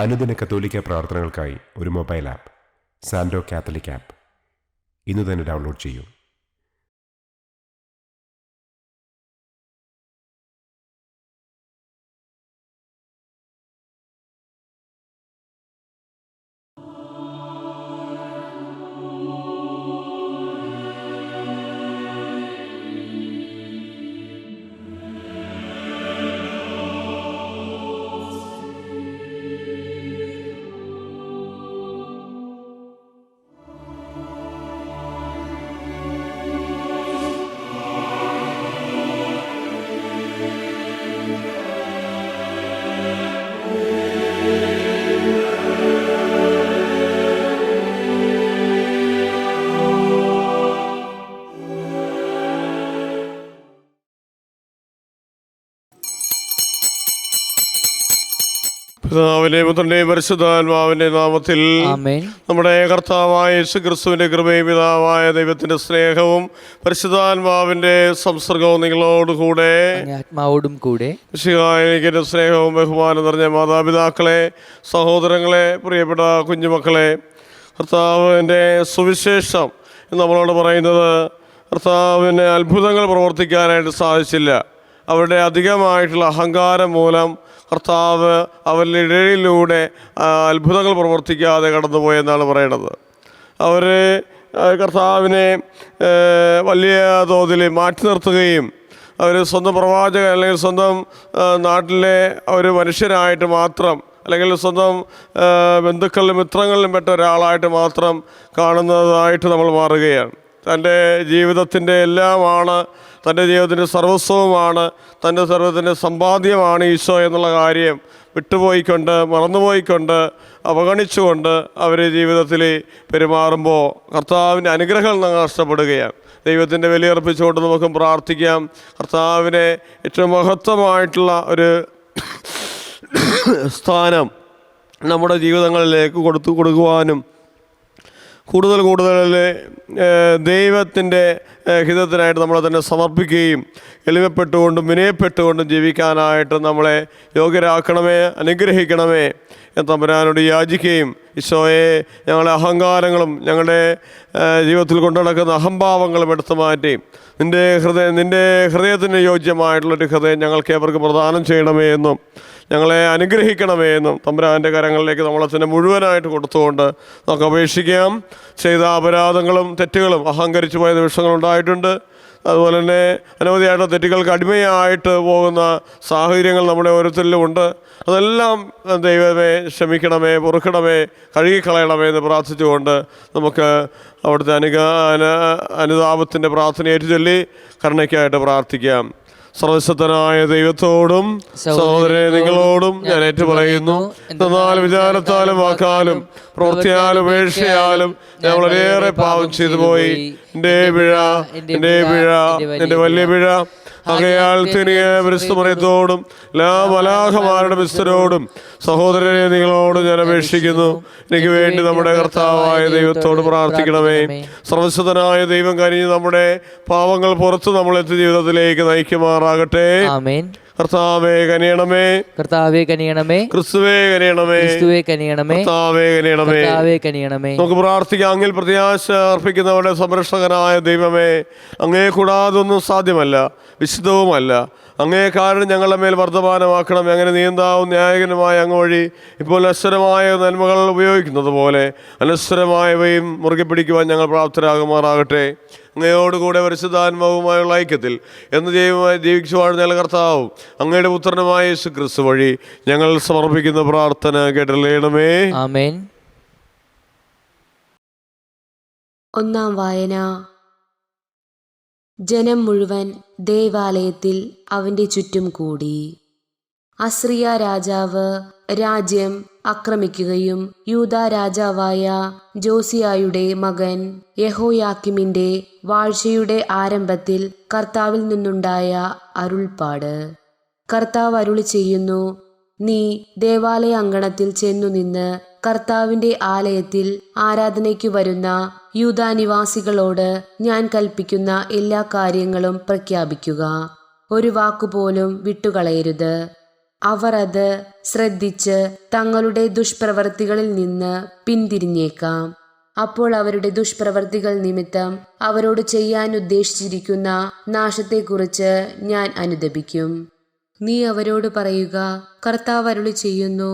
അനുദിന കത്തോലിക്ക പ്രാർത്ഥനകൾക്കായി ഒരു മൊബൈൽ ആപ്പ് സാൻഡോ കാത്തലിക് ആപ്പ് ഇന്ന് തന്നെ ഡൗൺലോഡ് ചെയ്യൂ. പിതാവിന്റെ പുത്രന്റെയും പരിശുദ്ധാത്മാവിന്റെ നാമത്തിൽ നമ്മുടെ കർത്താവായ യേശുക്രിസ്തുവിന്റെ കൃപയും പിതാവായ ദൈവത്തിന്റെ സ്നേഹവും പരിശുദ്ധാത്മാവിന്റെ സംസർഗവും നിങ്ങളോടുകൂടെ ആത്മാവോടും കൂടെ. എനിക്ക് സ്നേഹവും ബഹുമാനം നിറഞ്ഞ മാതാപിതാക്കളെ, സഹോദരങ്ങളെ, പ്രിയപ്പെട്ട കുഞ്ഞുമക്കളെ, കർത്താവിൻ്റെ സുവിശേഷം നമ്മളോട് പറയുന്നത് കർത്താവിന് അത്ഭുതങ്ങൾ പ്രവർത്തിക്കാനായിട്ട് സാധിച്ചില്ല. അവരുടെ അധികമായിട്ടുള്ള അഹങ്കാരം മൂലം കർത്താവ് അവരുടെ ഇടയിലൂടെ അത്ഭുതങ്ങൾ പ്രവർത്തിക്കാതെ കടന്നുപോയെന്നാണ് പറയണത്. അവർ കർത്താവിനെ വലിയ തോതിൽ മാറ്റി നിർത്തുകയും അവർ സ്വന്തം പ്രവാചകൻ അല്ലെങ്കിൽ സ്വന്തം നാട്ടിലെ ഒരു മനുഷ്യരായിട്ട് മാത്രം അല്ലെങ്കിൽ സ്വന്തം ബന്ധുക്കളിലും മിത്രങ്ങളിലും പെട്ട ഒരാളായിട്ട് മാത്രം കാണുന്നതായിട്ട് നമ്മൾ മാറുകയാണ്. തൻ്റെ ജീവിതത്തിൻ്റെ എല്ലാമാണ്, തൻ്റെ ജീവിതത്തിൻ്റെ സർവസ്വവുമാണ്, തൻ്റെ സർവ്വത്തിൻ്റെ സമ്പാദ്യമാണ് ഈശോ എന്നുള്ള കാര്യം വിട്ടുപോയിക്കൊണ്ട്, മറന്നുപോയിക്കൊണ്ട്, അവഗണിച്ചുകൊണ്ട് അവർ ജീവിതത്തിൽ പെരുമാറുമ്പോൾ കർത്താവിൻ്റെ അനുഗ്രഹങ്ങൾ നഷ്ടപ്പെടുകയാണ്. ദൈവത്തിൻ്റെ ബലിയർപ്പിച്ചുകൊണ്ട് നമുക്ക് പ്രാർത്ഥിക്കാം. കർത്താവിനെ ഏറ്റവും മഹത്വമായിട്ടുള്ള ഒരു സ്ഥാനം നമ്മുടെ ജീവിതങ്ങളിലേക്ക് കൊടുക്കുവാനും കൂടുതൽ ദൈവത്തിൻ്റെ ഹിതത്തിനായിട്ട് നമ്മളെ തന്നെ സമർപ്പിക്കുകയും എളിമപ്പെട്ടുകൊണ്ടും വിനയപ്പെട്ടുകൊണ്ടും ജീവിക്കാനായിട്ട് നമ്മളെ യോഗ്യരാക്കണമേ, അനുഗ്രഹിക്കണമേ എന്ന് തമ്പുരാനോട് യാചിക്കുകയും ഈശോയെ ഞങ്ങളുടെ അഹങ്കാരങ്ങളും ഞങ്ങളുടെ ജീവിതത്തിൽ കൊണ്ടു നടക്കുന്ന അഹംഭാവങ്ങളും എടുത്തു മാറ്റി നിൻ്റെ ഹൃദയത്തിന് യോജ്യമായിട്ടുള്ളൊരു ഹൃദയം ഞങ്ങൾക്ക് ഏവർക്ക് പ്രദാനം ചെയ്യണമേ എന്നും ഞങ്ങളെ അനുഗ്രഹിക്കണമേ എന്നും തമ്പുരാൻ്റെ കരങ്ങളിലേക്ക് നമ്മളെ തന്നെ മുഴുവനായിട്ട് കൊടുത്തുകൊണ്ട് നമുക്ക് അപേക്ഷിക്കാം. ചെയ്ത അപരാധങ്ങളും തെറ്റുകളും അഹങ്കരിച്ചു പോയ നിമിഷങ്ങളുണ്ടായിട്ടുണ്ട്. അതുപോലെ തന്നെ അനവധിയായിട്ടുള്ള തെറ്റുകൾക്ക് അടിമയായിട്ട് പോകുന്ന സാഹചര്യങ്ങൾ നമ്മുടെ ഓരോരുത്തരിലും ഉണ്ട്. അതെല്ലാം ദൈവമേ ക്ഷമിക്കണമേ, പൊറുക്കണമേ, കഴുകിക്കളയണമേ എന്ന് പ്രാർത്ഥിച്ചുകൊണ്ട് നമുക്ക് അവിടുത്തെ അനുതാപത്തിൻ്റെ പ്രാർത്ഥന ഏറ്റുചൊല്ലി കരുണയ്ക്കായിട്ട് പ്രാർത്ഥിക്കാം. സർവശക്തനായ ദൈവത്തോടും സഹോദരനെ നിങ്ങളോടും ഞാൻ ഏറ്റുപറയുന്നു, എന്നാലും വിചാരത്താലും വാക്കാലും പ്രവൃത്തിയാലും ഉപേക്ഷയാലും ഞാൻ വളരെയേറെ പാപം ചെയ്തു പോയി. എൻ്റെ പിഴ, എൻ്റെ വലിയ പിഴ. ആകയാൽ തിരികെ പരിശുദ്ധമറിയത്തോടും എല്ലാ മലാഖമാരുടെ വിസ്തരോടും സഹോദരനെ നിങ്ങളോട് ഞാൻ അപേക്ഷിക്കുന്നു, എനിക്ക് വേണ്ടി നമ്മുടെ കർത്താവായ ദൈവത്തോട് പ്രാർത്ഥിക്കണമേ. സർവശക്തനായ ദൈവം കനിഞ്ഞ് നമ്മുടെ പാവങ്ങൾ പുറത്ത് നമ്മളെത്തി ജീവിതത്തിലേക്ക് നയിക്കുമാറാകട്ടെ. കർത്താവേ കനിയണമേ, കർത്താവേ കനിയണമേ, ക്രിസ്തുവേ കനിയണമേ, ക്രിസ്തുവേ കനിയണമേ, കർത്താവേ കനിയണമേ, കർത്താവേ കനിയണമേ. നമുക്ക് പ്രാർത്ഥിക്കാം. അങ്ങിൽ പ്രത്യാശ അർപ്പിക്കുന്നവരുടെ സംരക്ഷകനായ ദൈവമേ, അങ്ങേ കൂടാതൊന്നും സാധ്യമല്ല, വിശുദ്ധവുമല്ല. അങ്ങേ കാരണം ഞങ്ങളുടെ മേൽ വർദ്ധമാനമാക്കണം. അങ്ങനെ നീന്താവും ന്യായകനുമായ അങ്ങ് വഴി ഇപ്പോൾ അനശ്വരമായ നന്മകൾ ഉപയോഗിക്കുന്നത് പോലെ അനശ്വരമായവയും മുറുകെ പിടിക്കുവാൻ ഞങ്ങൾ പ്രാപ്തരാകുമാറാകട്ടെ. അങ്ങയോടുകൂടെ പരിശുദ്ധാത്മാവുമായുള്ള ഐക്യത്തിൽ എന്ന് ജീവിച്ചു വാഴുന്ന കർത്താവും അങ്ങയുടെ പുത്രനുമായ യേശുക്രിസ്തു വഴി ഞങ്ങൾ സമർപ്പിക്കുന്ന പ്രാർത്ഥന കേട്ടറിയണമേ. ആമേൻ. ഒന്നാം വായന. ജനം മുഴുവൻ ദേവാലയത്തിൽ അവൻ്റെ ചുറ്റും കൂടി. അസ്രിയ രാജാവ് രാജ്യം ആക്രമിക്കുകയും യൂദാ രാജാവായ ജോസിയായുടെ മകൻ യഹോയാക്കിമിന്റെ വാഴ്ചയുടെ ആരംഭത്തിൽ കർത്താവിൽ നിന്നുണ്ടായ അരുൾപ്പാട്. കർത്താവ് അരുളി ചെയ്യുന്നു, നീ ദേവാലയ അങ്കണത്തിൽ ചെന്നു നിന്ന് കർത്താവിന്റെ ആലയത്തിൽ ആരാധനയ്ക്കു വരുന്ന യൂദാ നിവാസികളോട് ഞാൻ കൽപ്പിക്കുന്ന എല്ലാ കാര്യങ്ങളും പ്രഖ്യാപിക്കുക. ഒരു വാക്കുപോലും വിട്ടുകളയരുത്. അവർ അത് ശ്രദ്ധിച്ച് തങ്ങളുടെ ദുഷ്പ്രവൃത്തികളിൽ നിന്ന് പിന്തിരിഞ്ഞേക്കാം. അപ്പോൾ അവരുടെ ദുഷ്പ്രവൃത്തികൾ നിമിത്തം അവരോട് ചെയ്യാൻ ഉദ്ദേശിച്ചിരിക്കുന്ന നാശത്തെക്കുറിച്ച് ഞാൻ അനുതപിക്കും. നീ അവരോട് പറയുക, കർത്താവ് അരുളി ചെയ്യുന്നു,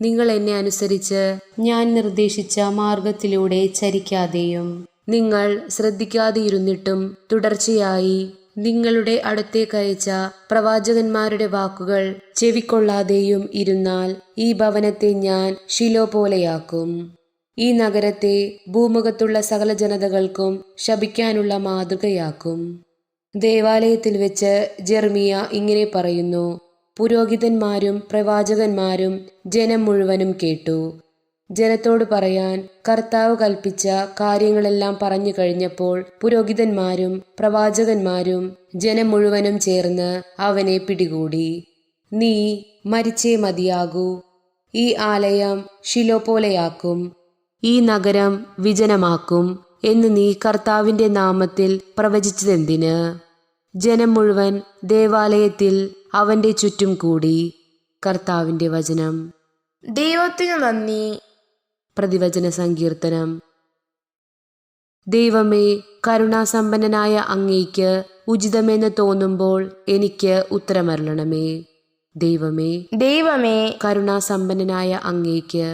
നിങ്ങൾ എന്നെ അനുസരിച്ച് ഞാൻ നിർദ്ദേശിച്ച മാർഗത്തിലൂടെ ചരിക്കാതെയും നിങ്ങൾ ശ്രദ്ധിക്കാതെയിരുന്നിട്ടും തുടർച്ചയായി നിങ്ങളുടെ അടുത്തേക്ക് അയച്ച പ്രവാചകന്മാരുടെ വാക്കുകൾ ചെവിക്കൊള്ളാതെയും ഇരുന്നാൽ ഈ ഭവനത്തെ ഞാൻ ശിലോ പോലെയാക്കും. ഈ നഗരത്തെ ഭൂമുഖത്തുള്ള സകല ജനതകൾക്കും ശപിക്കാനുള്ള മാതൃകയാക്കും. ദേവാലയത്തിൽ വെച്ച് ജെർമിയ ഇങ്ങനെ പറയുന്നു: പുരോഹിതന്മാരും പ്രവാചകന്മാരും ജനം മുഴുവനും കേട്ടു. ജനത്തോട് പറയാൻ കർത്താവ് കൽപ്പിച്ച കാര്യങ്ങളെല്ലാം പറഞ്ഞു കഴിഞ്ഞപ്പോൾ പുരോഹിതന്മാരും പ്രവാചകന്മാരും ജനം മുഴുവനും ചേർന്ന് അവനെ പിടികൂടി. നീ മരിച്ചേ മതിയാകൂ. ഈ ആലയം ശിലോ പോലെയാക്കും, ഈ നഗരം വിജനമാക്കും എന്ന് നീ കർത്താവിന്റെ നാമത്തിൽ പ്രവചിച്ചതെന്തിന്? ജനം മുഴുവൻ ദേവാലയത്തിൽ അവന്റെ ചുറ്റും കൂടി. കർത്താവിന്റെ വചനം. ദൈവത്തിനു നന്ദി. പ്രതിവചന സങ്കീർത്തനം. ദൈവമേ, കരുണാസമ്പന്നനായ അങ്ങേക്ക് ഉചിതമെന്ന് തോന്നുമ്പോൾ എനിക്ക് ഉത്തരമരുളണമേ. ദൈവമേ, ദൈവമേ, കരുണാസമ്പന്നനായ അങ്ങേക്ക്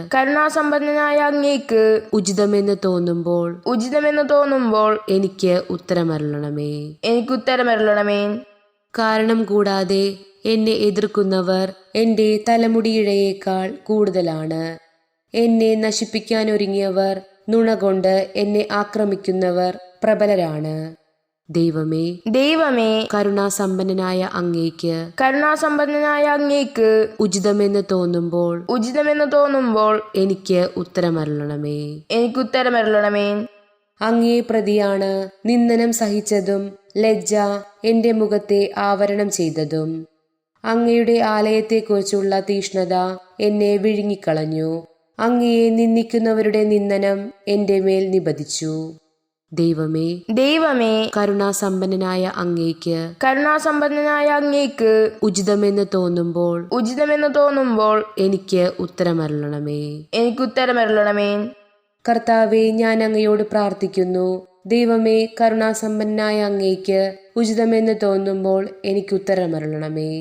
ഉചിതമെന്ന് തോന്നുമ്പോൾ എനിക്ക് ഉത്തരമരുളണമേ. കാരണം കൂടാതെ എന്നെ എതിർക്കുന്നവർ എൻ്റെ തലമുടിയിഴയേക്കാൾ കൂടുതലാണ്. എന്നെ നശിപ്പിക്കാനൊരുങ്ങിയവർ, നുണ കൊണ്ട് എന്നെ ആക്രമിക്കുന്നവർ പ്രബലരാണ്. ദൈവമേ, ദൈവമേ, കരുണാസമ്പന്നനായ അങ്ങേക്ക് ഉചിതമെന്ന് തോന്നുമ്പോൾ എനിക്ക് ഉത്തരമരുളണമേ. അങ്ങേ പ്രതിയാണ് നിന്ദനം സഹിച്ചതും ലജ്ജ എൻ്റെ മുഖത്തെ ആവരണം ചെയ്തതും. അങ്ങയുടെ ആലയത്തെക്കുറിച്ചുള്ള തീഷ്ണത എന്നെ വിഴുങ്ങിക്കളഞ്ഞു. അങ്ങയെ നിന്ദിക്കുന്നവരുടെ നിന്ദനം എൻ്റെ മേൽ നിപതിച്ചു. ദൈവമേ, ദൈവമേ, കരുണാസമ്പന്നനായ അങ്ങേക്ക് ഉചിതമെന്ന് തോന്നുമ്പോൾ എനിക്ക് ഉത്തരമരുളണമേ. കർത്താവേ, ഞാൻ അങ്ങയോട് പ്രാർത്ഥിക്കുന്നു. ദൈവമേ, കരുണാസമ്പന്നനായ അങ്ങേക്ക് ഉചിതമെന്ന് തോന്നുമ്പോൾ എനിക്ക് ഉത്തരമരുളണമേ.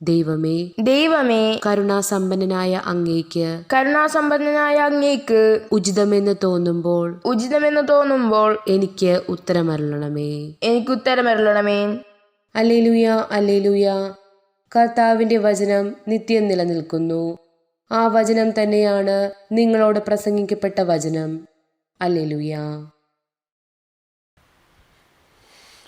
ദൈവമേ, ദൈവമേ, കരുണാസമ്പന്നനായ അങ്ങേക്ക് ഉചിതമെന്ന് തോന്നുമ്പോൾ എനിക്ക് ഉത്തരമരുളണമേ. Hallelujah, hallelujah. കർത്താവിന്റെ വചനം നിത്യം നിലനിൽക്കുന്നു. ആ വചനം തന്നെയാണ് നിങ്ങളോട് പ്രസംഗിക്കപ്പെട്ട വചനം. ഹല്ലേലൂയ.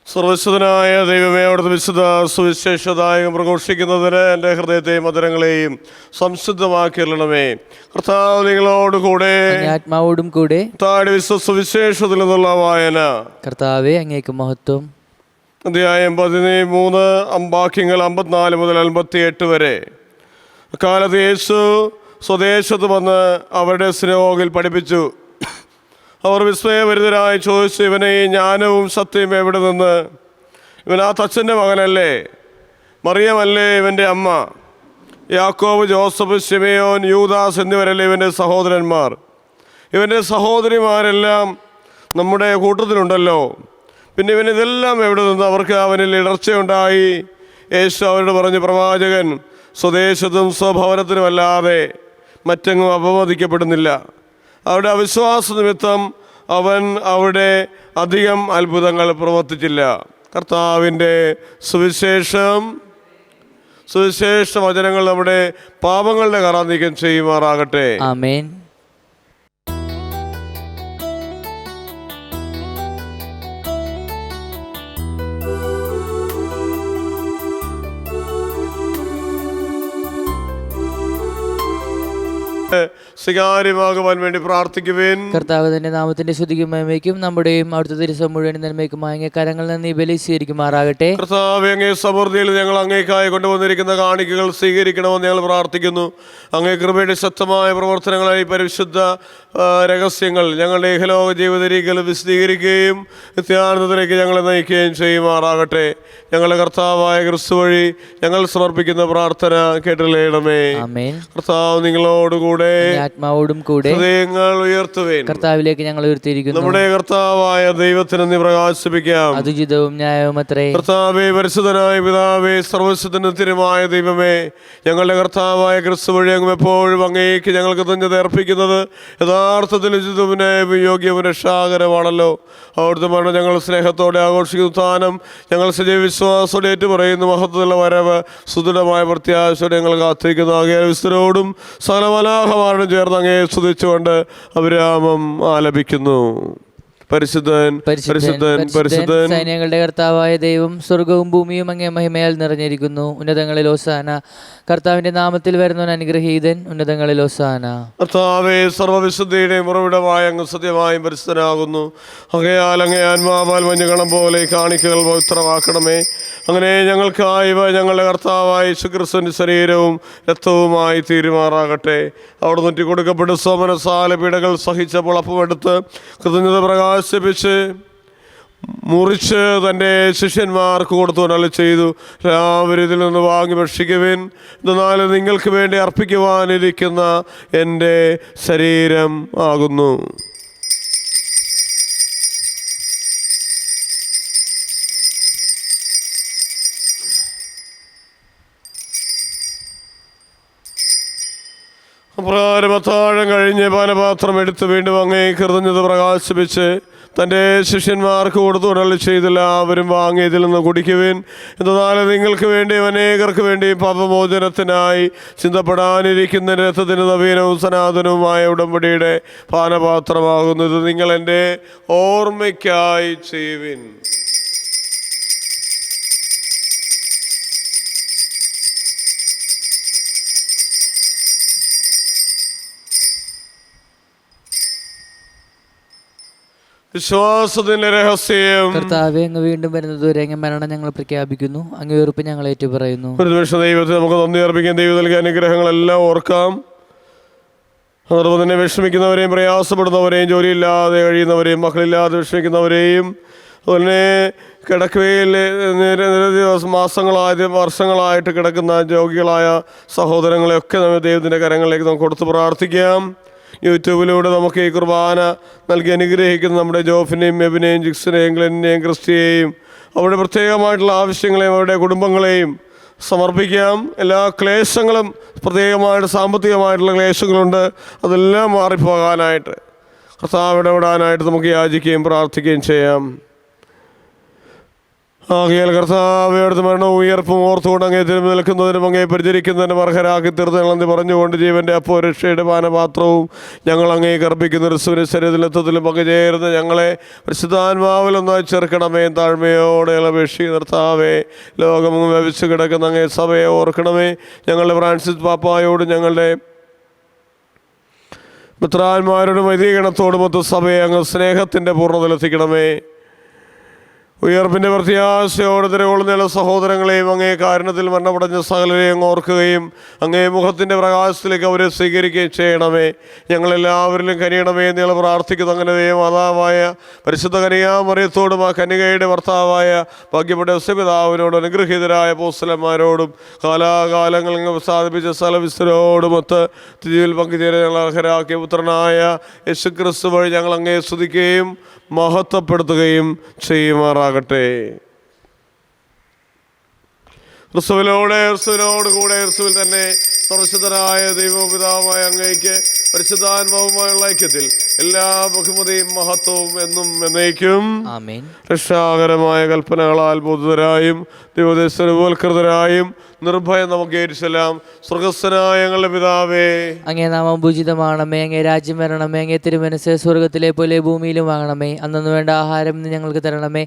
സർവശക്തനായ ദൈവമേ, അവിടുത്തെ വിശുദ്ധ സുവിശേഷദായകം പ്രഘോഷിക്കുന്നതിന് എൻ്റെ ഹൃദയത്തെയും മധുരങ്ങളെയും സംശുദ്ധമാക്കിയിരണമേ. കർത്താവ് നിങ്ങളോട് കൂടെ, ആത്മാവോടും കൂടെ. വിശുദ്ധ സുവിശേഷത്തിൽ നിന്നുള്ള വായന. കർത്താവേ, അങ്ങേക്ക് മഹത്വം. അധ്യായം 13, വാക്യങ്ങൾ 54 മുതൽ 58 വരെ. അക്കാലത്ത് യേശു സ്വദേശത്ത് വന്ന് അവരുടെ സിനഗോഗിൽ പഠിപ്പിച്ചു. അവർ വിസ്മയഭരിതരായി ചോദിച്ചു, ഇവനെ ഈ ജ്ഞാനവും സത്യം എവിടെ നിന്ന്? ഇവൻ ആ തച്ചൻ്റെ മകനല്ലേ? മറിയമല്ലേ ഇവൻ്റെ അമ്മ? യാക്കോബ്, ജോസഫ്, ശിമയോൻ, യൂദാസ് എന്നിവരല്ലേ ഇവൻ്റെ സഹോദരന്മാർ? ഇവൻ്റെ സഹോദരിമാരെല്ലാം നമ്മുടെ കൂട്ടത്തിലുണ്ടല്ലോ. പിന്നെ ഇവൻ ഇതെല്ലാം എവിടെ നിന്ന്? അവർക്ക് അവനിൽ ഇടർച്ചയുണ്ടായി. യേശു അവരോട് പറഞ്ഞു, പ്രവാചകൻ സ്വദേശത്തും സ്വഭവനത്തിനുമല്ലാതെ മറ്റെങ്ങും അപമതിക്കപ്പെടുന്നില്ല. അവരുടെ അവിശ്വാസ നിമിത്തം അവൻ അവിടെ അധികം അത്ഭുതങ്ങൾ പ്രവർത്തിച്ചില്ല. കർത്താവിൻ്റെ സുവിശേഷ വചനങ്ങൾ നമ്മുടെ പാപങ്ങളുടെ കറ നീക്കം ചെയ്യുമാറാകട്ടെ. ആമേൻ. സ്വീകാര്യമാകുവാൻ വേണ്ടി പ്രാർത്ഥിക്കുവേൻ. കർത്താവ് തന്റെ നാമത്തിന്റെ ശ്രുതിക്കും മഹിമയ്ക്കും നമ്മുടെയും അവിടുത്തെ തിരുസം മുഴുവൻ നന്മയ്ക്കുമായ അങ്ങേ കരങ്ങളിൽ നിന്ന് ഈ ബലി സ്വീകരിക്കുമാറാകട്ടെ. കർത്താവേ, അങ്ങേ സമൃദ്ധിയിൽ ഞങ്ങൾ അങ്ങേക്കായി കൊണ്ടുവന്നിരിക്കുന്ന കാണിക്കകൾ സ്വീകരിക്കണമെന്ന് ഞങ്ങൾ പ്രാർത്ഥിക്കുന്നു. അങ്ങേ കൃപയുടെ ശക്തമായ പ്രവർത്തനങ്ങളായി പരിശുദ്ധ രഹസ്യങ്ങൾ ഞങ്ങളുടെ ഇഹലോക ജീവിത രീതികൾ വിശദീകരിക്കുകയും നിത്യാനന്ദത്തിലേക്ക് ഞങ്ങളെ നയിക്കുകയും ചെയ്യുമാറാകട്ടെ. ഞങ്ങളുടെ കർത്താവായ ക്രിസ്തു വഴി ഞങ്ങൾ സമർപ്പിക്കുന്ന പ്രാർത്ഥന കേട്ടില്ലേണമേ. ആമേൻ. കർത്താവ് നിങ്ങളോടുകൂടെ ആത്മാവോടും കൂടെ ഹൃദയങ്ങൾ ഉയർത്തുവേൻ. കർത്താവിലേക്ക് ഞങ്ങൾ ഉയർത്തിയിരിക്കുന്നു. നമ്മുടെ കർത്താവായ ദൈവത്തിന് നീ പ്രകാശിപ്പിക്കാം. അതുചിതവും ന്യായവും അത്രേ. കർത്താവേ, പരിശുദ്ധനായ പിതാവേ, സർവ്വശക്തനുമായ ദൈവമേ, ഞങ്ങളുടെ കർത്താവായ ക്രിസ്തു വഴി അങ്ങ് എപ്പോഴും അങ്ങേക്ക് ഞങ്ങൾ കൃതജ്ഞത അർപ്പിക്കുന്നത് യഥാർത്ഥത്തിൽ ഉചിതവും യോഗ്യവും രക്ഷാകരമാണല്ലോ. അവിടുത്തെ മരണം ഞങ്ങൾ സ്നേഹത്തോടെ ആഘോഷിക്കുന്ന സ്ഥാനം ഞങ്ങൾ സജീവ വിശ്വാസത്തോടെ ഏറ്റുപറയുന്നു. മഹത്വത്തിലുള്ള വരവ് സുദൃഢമായ പ്രത്യാശയോടെ ഞങ്ങൾ കാത്തിരിക്കുന്നു. ആകയാൽ വിസ്തരോടും സകലമലാഹമാരും ചേർന്ന് അങ്ങേ സ്തുതിച്ചുകൊണ്ട് അഭിരാമം ആലപിക്കുന്നു. പരിശുദ്ധൻ പരിശുദ്ധൻ പരിശുദ്ധൻ സൈന്യങ്ങളുടെ കർത്താവായ ദൈവം, സ്വർഗവും ഭൂമിയും അങ്ങേ മഹിമയാൽ നിറഞ്ഞിരിക്കുന്നു. ഉന്നതങ്ങളിൽ ഹോസാന. കർത്താവിന്റെ നാമത്തിൽ വരുന്നവൻ അനുഗ്രഹീതൻ. ഉന്നതങ്ങളിൽ ഹോസാന. കർത്താവേ, സർവ്വവിശുദ്ധിയുടെയും ഉറവിടമായ അങ്ങ് സത്യമായും പരിശുദ്ധനാകുന്നു. ആകയാൽ അങ്ങേ ആത്മാവാൽ മഞ്ഞുകണം പോലെ കാണിക്കകൾ പവിത്രമാക്കണമേ. അങ്ങനെ ഞങ്ങൾക്കായി ഞങ്ങളുടെ കർത്താവായ യേശുക്രിസ്തുവിന്റെ ശരീരവും രക്തവുമായി തീരുമാറാകട്ടെ. അവിടെ നൊറ്റി കൊടുക്കപ്പെട്ട സോമനസാല പീഡകൾ സഹിച്ചപ്പോൾ അപ്പമെടുത്ത് കൃതജ്ഞത പ്രകാശിപ്പിച്ച് മുറിച്ച് തൻ്റെ ശിഷ്യന്മാർക്ക് കൊടുത്തു അരുളി ചെയ്തു, എല്ലാവരും ഇതിൽ നിന്ന് വാങ്ങി ഭക്ഷിക്കുവിൻ. എന്നാൽ നിങ്ങൾക്ക് വേണ്ടി അർപ്പിക്കുവാനിരിക്കുന്ന എൻ്റെ ശരീരം ആകുന്നു. അപ്രകാരം അത്താഴം കഴിഞ്ഞ് പാനപാത്രം എടുത്ത് വീണ്ടും അങ്ങേ കൃതജ്ഞത പ്രകാശിപ്പിച്ച് തൻ്റെ ശിഷ്യന്മാർക്ക് കൊടുത്തു അരുളി ചെയ്ത് എല്ലാവരും വാങ്ങി ഇതിൽ നിന്ന് കുടിക്കുവിൻ. എന്നാൽ നിങ്ങൾക്ക് വേണ്ടിയും അനേകർക്ക് വേണ്ടിയും പാപമോചനത്തിനായി ചിന്തപ്പെടാനിരിക്കുന്ന രഥത്തിന് നവീനവും സനാതനവുമായ ഉടമ്പടിയുടെ പാനപാത്രമാകുന്നു. ഇത് നിങ്ങൾ എൻ്റെ ഓർമ്മയ്ക്കായി ചെയ്യുവിൻ. വിശ്വാസത്തിന്റെ രഹസ്യം. കർത്താവേ, അങ്ങ് വീണ്ടും വരുന്നതുവരെ അങ്ങ് മരണം ഞങ്ങൾ പ്രഖ്യാപിക്കുന്നു. അങ്ങ് ഉയർപ്പ് ഞങ്ങൾ ഏറ്റുപറയുന്നു. ഒരു നിമിഷം ദൈവത്തെ നമുക്ക് നന്ദി അർപ്പിക്കാം. ദൈവം നൽകിയ അനുഗ്രഹങ്ങളെല്ലാം ഓർക്കാം. അതോടൊപ്പം തന്നെ വിഷമിക്കുന്നവരെയും പ്രയാസപ്പെടുന്നവരെയും ജോലിയില്ലാതെ കഴിയുന്നവരെയും മക്കളില്ലാതെ വിഷമിക്കുന്നവരെയും അതുപോലെ കിടക്കയിൽ നിരവധി വർഷങ്ങളായിട്ട് കിടക്കുന്ന രോഗികളായ സഹോദരങ്ങളെയൊക്കെ നമ്മൾ ദൈവത്തിൻ്റെ കരങ്ങളിലേക്ക് നമുക്ക് കൊടുത്ത് പ്രാർത്ഥിക്കാം. യൂട്യൂബിലൂടെ നമുക്ക് ഈ കുർബാന നൽകി അനുഗ്രഹിക്കുന്ന നമ്മുടെ ജോഫിനെയും മെബിനെയും ജിക്സിനെയും ഗ്ലെന്നിനെയും ക്രിസ്റ്റിയെയും അവരുടെ പ്രത്യേകമായിട്ടുള്ള ആവശ്യങ്ങളെയും അവരുടെ കുടുംബങ്ങളെയും സമർപ്പിക്കാം. എല്ലാ ക്ലേശങ്ങളും, പ്രത്യേകമായിട്ട് സാമ്പത്തികമായിട്ടുള്ള ക്ലേശങ്ങളുണ്ട്, അതെല്ലാം മാറിപ്പോകാനായിട്ട് കർത്താവ് ഇടപെടാനായിട്ട് നമുക്ക് യാചിക്കുകയും പ്രാർത്ഥിക്കുകയും ചെയ്യാം. ആകയാൽ കർത്താവയുടെ മരണവും ഉയർപ്പും ഓർത്തുകൊണ്ട് അങ്ങേ തിരുമ്പി നിൽക്കുന്നതിനും അങ്ങേ പരിചരിക്കുന്നതിനും അർഹരാക്കി തീർത്ത് പറഞ്ഞുകൊണ്ട് ജീവൻ്റെ അപ്പോ രക്ഷയുടെ പാനപാത്രവും ഞങ്ങൾ അങ്ങേ കർപ്പിക്കുന്ന ക്രിസ്തുവിന്റെ ശരീരത്തിലെത്തത്തിലും പങ്കുചേർന്ന് ഞങ്ങളെ പരിശുദ്ധാത്മാവിലൊന്നായി ചേർക്കണമേ. താഴ്മയോടെ അപേക്ഷിക്കുന്ന കർത്താവേ, ലോകമെങ്ങും വ്യാപിച്ചു കിടക്കുന്ന അങ്ങേ സഭയെ ഓർക്കണമേ. ഞങ്ങളുടെ ഫ്രാൻസിസ് പാപ്പായോടും ഞങ്ങളുടെ മിത്രാന്മാരോടും വൈദികഗണത്തോടും മൊത്തം സഭയെ അങ്ങ് സ്നേഹത്തിൻ്റെ പൂർണ്ണതയിലെത്തിക്കണമേ. ഉയർപ്പിൻ്റെ പ്രത്യാശയോടെ തിരകൊള്ളുന്ന സഹോദരങ്ങളെയും അങ്ങേ കാരണത്തിൽ മരണമടഞ്ഞ സകലരെയും ഓർക്കുകയും അങ്ങേ മുഖത്തിൻ്റെ പ്രകാശത്തിലേക്ക് അവരെ സ്വീകരിക്കുകയും ചെയ്യണമേ. ഞങ്ങളെല്ലാവരിലും കനിയണമേ എന്ന് ഞങ്ങൾ പ്രാർത്ഥിക്കുന്നു. അങ്ങനെ മാതാവായ പരിശുദ്ധ കന്യാമറിയത്തോടും ആ കന്യകയുടെ ഭർത്താവായ ഭാഗ്യപ്പെട്ട യൗസേപിതാവിനോടും അനുഗ്രഹീതരായ അപ്പോസ്തലന്മാരോടും കാലാകാലങ്ങളിൽ സാധിപ്പിച്ച സ്ഥലവിസ്തരോടുമൊത്ത് തിരിവിൽ പങ്കുചേരാൻ ഞങ്ങൾ അർഹരാക്കിയ പുത്രനായ യേശുക്രിസ്തു വഴി ഞങ്ങൾ അങ്ങേ സ്തുതിക്കുകയും മഹത്വപ്പെടുത്തുകയും ചെയ്യുമാറാകട്ടെ. ക്രിസ്തുവിനോടുകൂടെ ക്രിസ്തുവിൽ തന്നെ സർവശക്തനായ ദൈവപിതാവായ അങ്ങേക്ക് പരിശുദ്ധാത്മാവുമായുള്ള ഐക്യത്തിൽ എല്ലാ ബഹുമതിയും മഹത്വവും എന്നും എന്നേക്കും ആമേൻ. രക്ഷാകരമായ കൽപ്പനകളാൽ ബോധിതരായും ദൈവോപദേശവൽകൃതരായും നിർഭയം നമുക്ക് ഏറ്റുചൊല്ലാം. സ്വർഗസ്ഥനായ ഞങ്ങളുടെ പിതാവേ, അങ്ങേ നാമം പൂജിതമാണമേ, അങ്ങേ രാജ്യം വരണമേ, അങ്ങേ തിരുമനസ്സ് സ്വർഗത്തിലെ പോലെ ഭൂമിയിലും ആകണമേ. അന്നു വേണ്ട ആഹാരം ഇന്ന് ഞങ്ങൾക്ക് തരണമേ.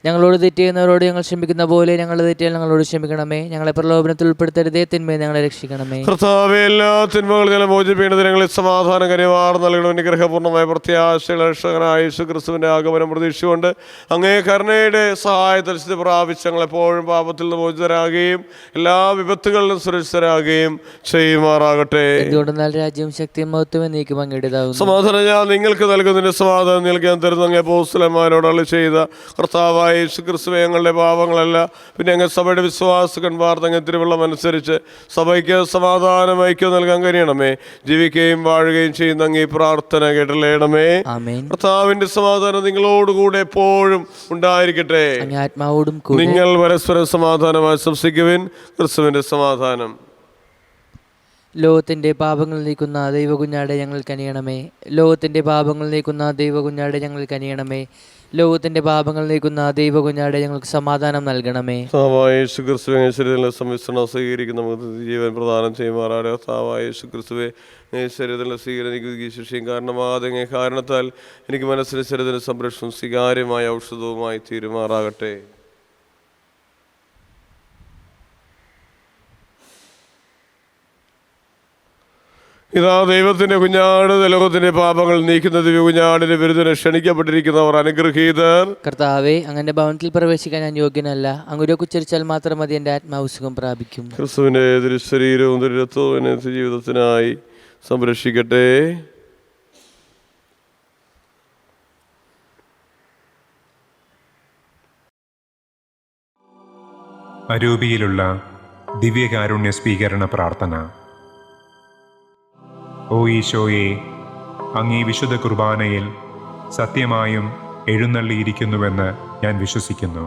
ഞങ്ങളോട് തെറ്റ് ചെയ്യുന്നവരോട് ഞങ്ങൾ ക്ഷമിക്കുന്ന പോലെ ഞങ്ങളുടെ തെറ്റുകൾ ഞങ്ങളോട് ക്ഷമിക്കണമേ. ഞങ്ങളെ പ്രലോഭനത്തിൽ ഉൾപ്പെടുത്തരുതേ, തിന്മയെ ഞങ്ങളെ രക്ഷിക്കണമേ. കർത്താവേ, എല്ലാ തിന്മകളിൽ ഞങ്ങളെ മോചിപ്പിക്കേണ്ടത് ഞങ്ങളിൽ സമാധാനം കനിവാർ നൽകണം. അനുഗ്രഹപൂർണ്ണമായ പ്രത്യാശകൾ രക്ഷകനായ യേശുക്രിസ്തുവിന്റെ ആഗമനം പ്രതീക്ഷിച്ചുകൊണ്ട് അങ്ങേ കരുണയുടെ സഹായത്തിൽ സ്ഥിതി പ്രാപിച്ച് ഞങ്ങളെപ്പോഴും പാപത്തിൽ നിന്ന് മോചിതരാകുകയും എല്ലാ വിപത്തുകളിലും സുരക്ഷിതരാകുകയും ചെയ്യുമാറാകട്ടെ. എന്തുകൊണ്ടെന്നാൽ രാജ്യവും ശക്തിയും മഹത്വവും എന്നേക്കും അങ്ങയുടേതാകുന്നു. സമാധാനം ഞാൻ നിങ്ങൾക്ക് നൽകുന്നതിന്റെ സമാധാനം നൽകാൻ തരുന്ന അങ്ങേ അപ്പോസ്തലന്മാരോട് അരുളി ചെയ്ത കർത്താവായ യേശുക്രിസ്തുവേ, ഞങ്ങളുടെ പാപങ്ങളല്ല, പിന്നെ അങ്ങ് സഭയുടെ വിശ്വാസകന്മാർ അങ്ങ് തിരുവള്ളം അനുസരിച്ച് സഭയ്ക്ക് സമാധാനം ഐക്യം നൽകാൻ കഴിയണമേ. ജീവിക്കുകയും വാഴുകയും ചെയ്യുന്ന അങ്ങ് ഈ പ്രാർത്ഥന കേട്ടല്ലേണമേ. ആമേൻ. കർത്താവിന്റെ സമാധാനം നിങ്ങളോടുകൂടെ എപ്പോഴും ഉണ്ടായിരിക്കട്ടെ. അങ്ങേ ആത്മാവോടും കൂടെ. നിങ്ങൾ പരസ്പരം സമാധാനം ആശംസിക്കുവിൻ. ക്രിസ്തുവിന്റെ സമാധാനം. ലോകത്തിന്റെ പാപങ്ങൾ നീക്കുന്ന ദൈവകുഞ്ഞാടെ ഞങ്ങൾ കനിയണമേ. ലോകത്തിന്റെ പാപങ്ങൾ നീക്കുന്ന ദൈവകുഞ്ഞാടെ ഞങ്ങൾ കനിയണമേ. ലോകത്തിന്റെ പാപങ്ങൾ നീക്കുന്ന ദൈവകുഞ്ഞാടെ ഞങ്ങൾക്ക് സമാധാനം നൽകണമേ. യേശുക്രിസ്തുവെ, സംമിശ്രണം സ്വീകരിക്കുന്ന ജീവൻ പ്രദാനം ചെയ്യുമാറാടെ. യേശുക്രിസ്തുവെ, ശരീരത്തിലെ സ്വീകരിക്കുക ശിക്ഷയും കാരണമാകെ കാരണത്താൽ എനിക്ക് മനസ്സിലെ ശരീരത്തിന് സംരക്ഷണം സ്വീകാര്യമായ ഔഷധവുമായി തീരുമാറാകട്ടെ. ഇതാ ദൈവത്തിന്റെ കുഞ്ഞാട്, ലോകത്തിന്റെ പാപങ്ങൾ നീക്കുന്ന ദിവ്യ കുഞ്ഞാടിന്റെ വിരുദ്ധന് ക്ഷണിക്കപ്പെട്ടിരിക്കുന്നവർ അനുഗ്രഹീതർ. കർത്താവേ, അങ്ങന്റെ ഭവനത്തിൽ പ്രവേശിക്കാൻ ഞാൻ യോഗ്യനല്ല. അങ്ങുരോ ഉച്ചരിച്ചാൽ മാത്രം മതി, എൻ്റെ ആത്മാവ് സുഖം പ്രാപിക്കും. ക്രിസ്തുവിന്റെ തിരുശരീരവും തിരുരക്തവും എന്നെ ജീവിതത്തിനായി സംരക്ഷിക്കട്ടെ. അരൂപിയിലുള്ള ദിവ്യകാരുണ്യ സ്വീകരണ പ്രാർത്ഥന. ഓ ഈശോയെ, അങ്ങീ വിശുദ്ധ കുർബാനയിൽ സത്യമായും എഴുന്നള്ളിയിരിക്കുന്നുവെന്ന് ഞാൻ വിശ്വസിക്കുന്നു.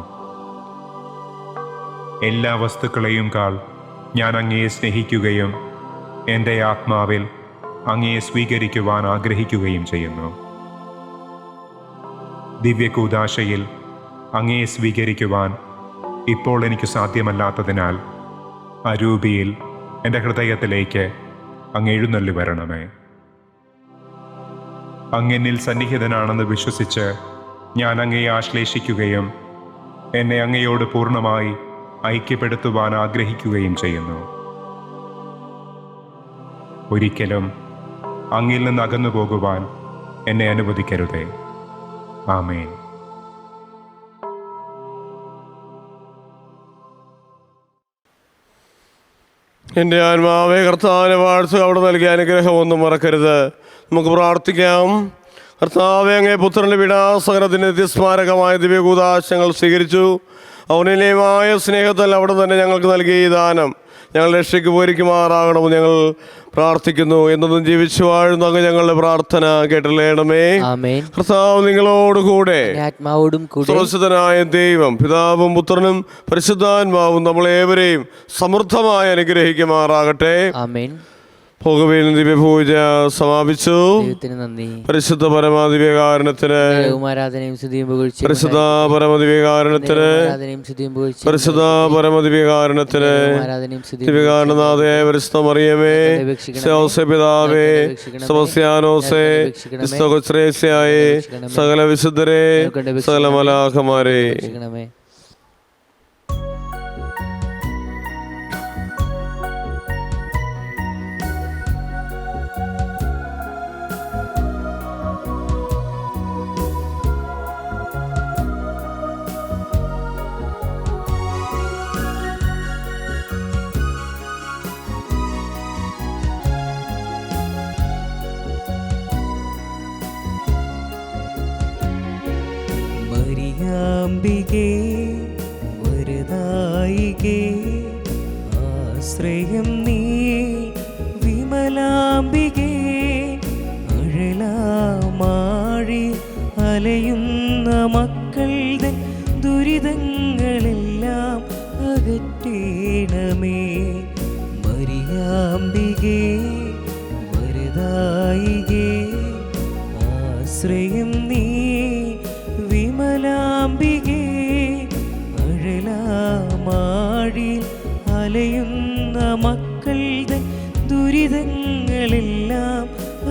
എല്ലാ വസ്തുക്കളെയും കാൾ ഞാൻ അങ്ങയെ സ്നേഹിക്കുകയും എൻ്റെ ആത്മാവിൽ അങ്ങയെ സ്വീകരിക്കുവാൻ ആഗ്രഹിക്കുകയും ചെയ്യുന്നു. ദിവ്യകൂദാശയിൽ അങ്ങയെ സ്വീകരിക്കുവാൻ ഇപ്പോൾ എനിക്ക് സാധ്യമല്ലാത്തതിനാൽ അരൂപിയിൽ എൻ്റെ ഹൃദയത്തിലേക്ക് അങ്ങ് എഴുന്നള്ളി വരണമേ. അങ്ങെന്നിൽ സന്നിഹിതനാണെന്ന് വിശ്വസിച്ച് ഞാൻ അങ്ങയെ ആശ്ലേഷിക്കുകയും എന്നെ അങ്ങയോട് പൂർണ്ണമായി ഐക്യപ്പെടുത്തുവാൻ ആഗ്രഹിക്കുകയും ചെയ്യുന്നു. ഒരിക്കലും അങ്ങിൽ നിന്ന് അകന്നു പോകുവാൻ എന്നെ അനുവദിക്കരുതേ. ആമേൻ. എൻ്റെ ആത്മാവേ, കർത്താവിനെ വാഴ്ത്തുക. അവിടെ നൽകിയ അനുഗ്രഹം ഒന്നും മറക്കരുത്. നമുക്ക് പ്രാർത്ഥിക്കാം. കർത്താവേ, അങ്ങേ പുത്രൻ്റെ വിടാസകലത്തിന് നിത്യസ്മാരകമായ ദിവ്യകൂദാശങ്ങൾ സ്വീകരിച്ചു. ഔന്നത്യമായ സ്നേഹത്താൽ അവിടെ തന്നെ ഞങ്ങൾക്ക് നൽകിയ ഈ ദാനം ഞങ്ങൾ രക്ഷയ്ക്ക് പോയിരിക്കുമാറാകണമെന്ന് ഞങ്ങൾ പ്രാർത്ഥിക്കുന്നു. എന്നതും ജീവിച്ചു വാഴുന്ന അങ്ങ് ഞങ്ങളുടെ പ്രാർത്ഥന കേട്ടല്ലേണമേ. കർത്താവ് നിങ്ങളോടുകൂടെ. സുരക്ഷിതനായ ദൈവം പിതാവും പുത്രനും പരിശുദ്ധാത്മാവും നമ്മളേവരെയും സമൃദ്ധമായി അനുഗ്രഹിക്കുമാറാകട്ടെ. പോകുവിൻ. ദിവ്യപൂജ സമാപിച്ചു. പരിശുദ്ധ പരമദിവ്യകാരണത്തിന്, പരിശുദ്ധ പരമദിവ്യകാരണത്തിന്, പരിശുദ്ധ പരമദിവ്യകാരണത്തിന്, ദിവ്യകാരണനാഥയായ പരിശുദ്ധ മറിയമേ, പിതാവേ, സെബസ്ത്യാനോസേ, ക്രിസ്തുശ്രേഷ്ഠയായ സകല വിശുദ്ധരെ, സകല മലാഖമാരെ, മരിയാമ്പികേ, വരദായികേ, ആശ്രയം നീ വിമലാംബികേ, അഴലാമാഴി അലയുന്ന മക്കളുടെ ദുരിതങ്ങളെല്ലാം അകറ്റേണമേ. മരിയാമ്പികേ, വരദായികേ, ആശ്രയം നീ വിമലാംബികേ, അഴലാമാഴി അലയുന്ന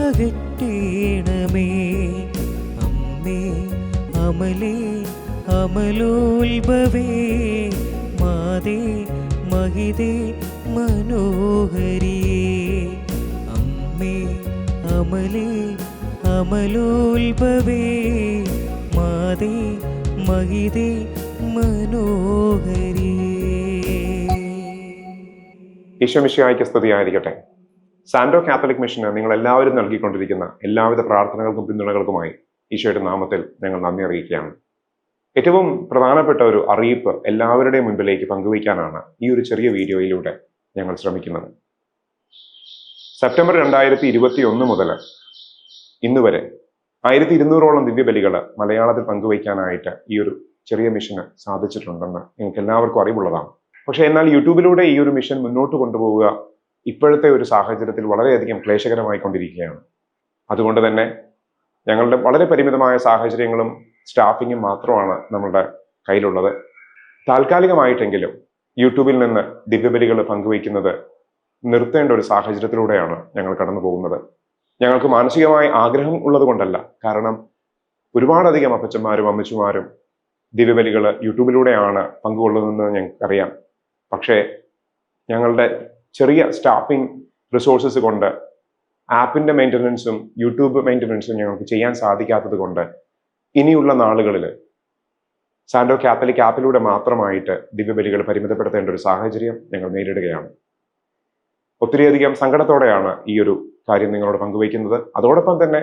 അകറ്റേണമേ. അമ്മേ അമലേ അമലോത്ഭവേ മാതേ മഹിതേ മനോഹരിയേ. അമ്മേ അമലേ അമലോത്ഭവേ മാതേ മഹിതേ മനോഹരിയേ. ഈശോ മിശിഹായ്ക്ക് സ്തുതിയായിരിക്കട്ടെ. സാൻഡോ കാത്തലിക് മിഷന് നിങ്ങൾ എല്ലാവരും നൽകിക്കൊണ്ടിരിക്കുന്ന എല്ലാവിധ പ്രാർത്ഥനകൾക്കും പിന്തുണകൾക്കുമായി ഈശോയുടെ നാമത്തിൽ ഞങ്ങൾ നന്ദി അറിയിക്കുകയാണ്. ഏറ്റവും പ്രധാനപ്പെട്ട ഒരു അറിയിപ്പ് എല്ലാവരുടെയും മുൻപിലേക്ക് പങ്കുവയ്ക്കാനാണ് ഈ ഒരു ചെറിയ വീഡിയോയിലൂടെ ഞങ്ങൾ ശ്രമിക്കുന്നത്. സെപ്റ്റംബർ 2021 മുതൽ ഇന്ന് വരെ 1200ഓളം ദിവ്യബലികൾ മലയാളത്തിൽ പങ്കുവയ്ക്കാനായിട്ട് ഈ ഒരു ചെറിയ മിഷന് സാധിച്ചിട്ടുണ്ടെന്ന് നിങ്ങൾക്ക് എല്ലാവർക്കും അറിവുള്ളതാണ്. പക്ഷെ എന്നാൽ യൂട്യൂബിലൂടെ ഈ ഒരു മിഷൻ മുന്നോട്ട് കൊണ്ടുപോവുക ഇപ്പോഴത്തെ ഒരു സാഹചര്യത്തിൽ വളരെയധികം ക്ലേശകരമായി കൊണ്ടിരിക്കുകയാണ്. അതുകൊണ്ട് തന്നെ ഞങ്ങളുടെ വളരെ പരിമിതമായ സാഹചര്യങ്ങളും സ്റ്റാഫിങ്ങും മാത്രമാണ് നമ്മളുടെ കയ്യിലുള്ളത്. താൽക്കാലികമായിട്ടെങ്കിലും യൂട്യൂബിൽ നിന്ന് ദിവ്യബലികൾ പങ്കുവയ്ക്കുന്നത് നിർത്തേണ്ട ഒരു സാഹചര്യത്തിലൂടെയാണ് ഞങ്ങൾ കടന്നു പോകുന്നത്. ഞങ്ങൾക്ക് മാനസികമായ ആഗ്രഹം ഉള്ളത് കൊണ്ടല്ല, കാരണം ഒരുപാടധികം അപ്പച്ചന്മാരും അമ്മച്ചുമാരും ദിവ്യബലികൾ യൂട്യൂബിലൂടെയാണ് പങ്കുകൊള്ളുന്നതെന്ന് ഞങ്ങൾക്കറിയാം. പക്ഷേ ഞങ്ങളുടെ ചെറിയ സ്റ്റാഫിംഗ് റിസോഴ്സസ് കൊണ്ട് ആപ്പിന്റെ മെയിൻ്റനൻസും യൂട്യൂബ് മെയിൻ്റനൻസും ഞങ്ങൾക്ക് ചെയ്യാൻ സാധിക്കാത്തത് കൊണ്ട് ഇനിയുള്ള നാളുകളിൽ സാൻഡോ കാത്തലിക് ആപ്പിലൂടെ മാത്രമായിട്ട് ദിവ്യബലികൾ പരിമിതപ്പെടുത്തേണ്ട ഒരു സാഹചര്യം ഞങ്ങൾ നേരിടുകയാണ്. ഒത്തിരിയധികം സങ്കടത്തോടെയാണ് ഈ ഒരു കാര്യം നിങ്ങളോട് പങ്കുവയ്ക്കുന്നത്. അതോടൊപ്പം തന്നെ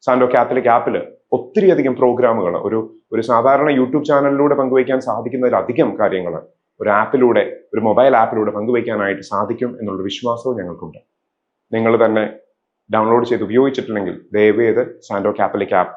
സാൻഡോ കാത്തലിക് ആപ്പിൽ ഒത്തിരിയധികം പ്രോഗ്രാമുകൾ ഒരു സാധാരണ യൂട്യൂബ് ചാനലിലൂടെ പങ്കുവയ്ക്കാൻ സാധിക്കുന്നതിലധികം കാര്യങ്ങൾ ഒരു ആപ്പിലൂടെ, ഒരു മൊബൈൽ ആപ്പിലൂടെ പങ്കുവയ്ക്കാനായിട്ട് സാധിക്കും എന്നുള്ളൊരു വിശ്വാസവും ഞങ്ങൾക്കുണ്ട്. നിങ്ങൾ തന്നെ ഡൗൺലോഡ് ചെയ്ത് ഉപയോഗിച്ചിട്ടില്ലെങ്കിൽ ദയവേത് സാൻഡോ കാത്തലിക് ആപ്പ്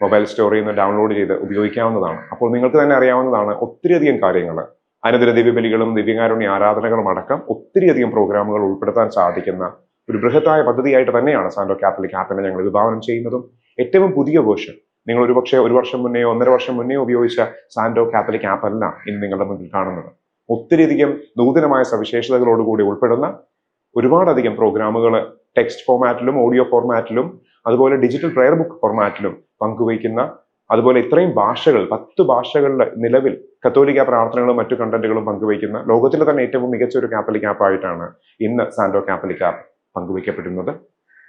മൊബൈൽ സ്റ്റോറിൽ നിന്ന് ഡൗൺലോഡ് ചെയ്ത് ഉപയോഗിക്കാവുന്നതാണ്. അപ്പോൾ നിങ്ങൾക്ക് തന്നെ അറിയാവുന്നതാണ്, ഒത്തിരിയധികം കാര്യങ്ങൾ, അനുദിന ദിവ്യബലികളും ദിവ്യകാരുണ്യ ആരാധനകളും അടക്കം ഒത്തിരിയധികം പ്രോഗ്രാമുകൾ ഉൾപ്പെടുത്താൻ സാധിക്കുന്ന ഒരു ബൃഹത്തായ പദ്ധതിയായിട്ട് തന്നെയാണ് സാൻഡോ കാത്തലിക് ആപ്പിനെ ഞങ്ങൾ വിഭാവനം ചെയ്യുന്നതും. ഏറ്റവും പുതിയ വേർഷൻ, നിങ്ങൾ ഒരുപക്ഷെ 1 വർഷം മുന്നെയോ 1.5 വർഷം മുന്നെയോ ഉപയോഗിച്ച സാൻഡോ കാത്തലിക് ആപ്പ് അല്ല ഇന്ന് നിങ്ങളുടെ മുന്നിൽ കാണുന്നത്. ഒത്തിരിയധികം നൂതനമായ സവിശേഷതകളോടുകൂടി ഉൾപ്പെടുന്ന ഒരുപാടധികം പ്രോഗ്രാമുകൾ ടെക്സ്റ്റ് ഫോർമാറ്റിലും ഓഡിയോ ഫോർമാറ്റിലും അതുപോലെ ഡിജിറ്റൽ പ്രെയർ ബുക്ക് ഫോർമാറ്റിലും പങ്കുവയ്ക്കുന്ന, അതുപോലെ ഇത്രയും ഭാഷകൾ, 10 ഭാഷകളിൽ നിലവിൽ കത്തോലിക്ക പ്രാർത്ഥനകളും മറ്റു കണ്ടന്റുകളും പങ്കുവയ്ക്കുന്ന ലോകത്തിലെ തന്നെ ഏറ്റവും മികച്ച ഒരു കാത്തലിക് ആപ്പായിട്ടാണ് ഇന്ന് സാൻഡോ കാത്തലിക് ആപ്പ് പങ്കുവയ്ക്കപ്പെടുന്നത്.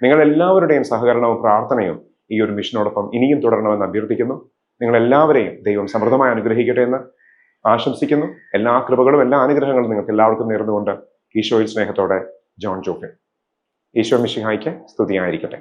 നിങ്ങൾ എല്ലാവരുടെയും സഹകരണവും പ്രാർത്ഥനയും ഈ ഒരു മിഷനോടൊപ്പം ഇനിയും തുടരണമെന്ന് അഭ്യർത്ഥിക്കുന്നു. നിങ്ങൾ എല്ലാവരെയും ദൈവം സമൃദ്ധമായി അനുഗ്രഹിക്കട്ടെ എന്ന് ആശംസിക്കുന്നു. എല്ലാ കൃപകളും എല്ലാ അനുഗ്രഹങ്ങളും നിങ്ങൾക്ക് എല്ലാവർക്കും നേർന്നുകൊണ്ട് ഈശോയിൽ സ്നേഹത്തോടെ ജോൺ ജോഫിൻ. ഈശോ മിശിഹായ്ക്ക് സ്തുതിയായിരിക്കട്ടെ.